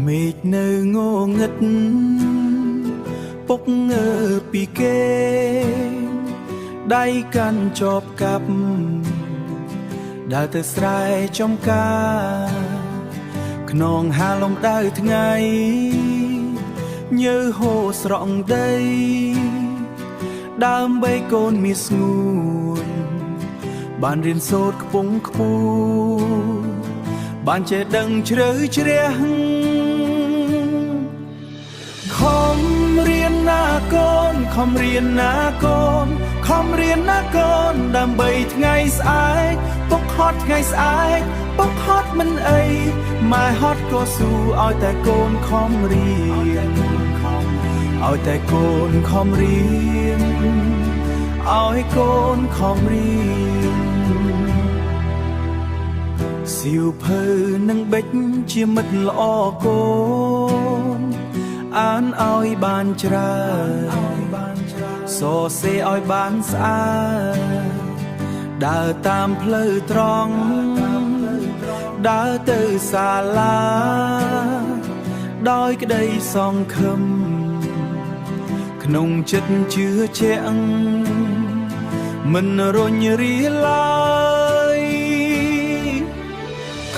មេឃនៅងងឹតពុកងើពីគេដៃកាន់ជាប់កាប់ដើរទៅស្រែចំការខ្នងហាលំដៅថ្ងៃញើហូរស្រក់ដីដើម្បីកូនមានស្ងួនបានរៀនសូត្រខ្ពង់ខ្ពស់បានចេះដឹងជ្រៅជ្រះខំរៀនណាកូនខំរៀនណាកូនខំរៀនណាកូនដើម្បីថ្ងៃស្អែកពុកហត់ថ្ងៃស្អែកពុកហត់មិនអីម៉ែហត់ក៏ស៊ូឲ្យតែកូនខំរៀនឲ្យតែកូនខំរៀនឲ្យកូនខំរៀនសៀវភៅនឹងបិចជាមិត្តល្អកូនអានឲ្យបានច្រើនសរសេរឲ្យបានស្អាតដើរតាមផ្លូវត្រង់ដើរទៅសាលាដោយក្តីសង្ឃឹមក្នុងចិត្តជឿជាក់មិនរុញរាឡើយ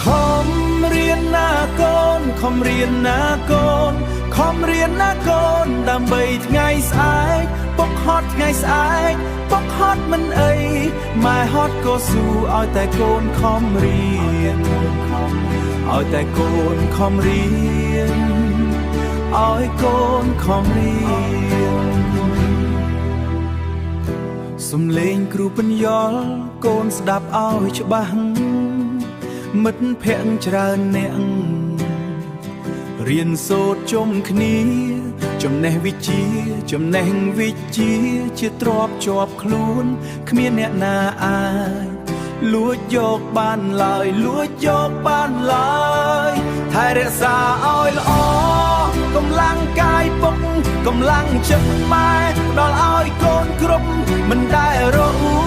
ខំរៀនណាកូនខំរៀនណាកូនខំរៀនណាកូនដើម្បីថ្ងៃស្អែកពុកហត់ថ្ងៃស្អែកពុកហត់មិនអីម៉ែហត់ក៏ស៊ូឲ្យតែកូនខំរៀនឲ្យតែកូនខំរៀនឲ្យកូនខំរៀនសំឡេងគ្រូបញ្យល់កូនស្ដាប់ឲ្យច្បាស់មិត្តភក្តិច្រើនអ្នករៀនសូត្រជុំគ្នាចំណេះវិជ្ជាជាទ្រព្យជាប់ខ្លួនគ្មានអ្នកណាអាចលួចយកបានឡើយលួចយកបានឡើយថែរក្សាឲ្យល្អកម្លាំងកាយពុកកម្លាំងចិត្តម៉ែផ្ដល់ឲ្យកូនគ្រប់មិនដែលរអ៊ូ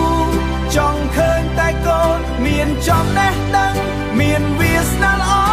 ចង់ឃើញតែកូនមានចំណេះដឹងមានវាសនាល្អ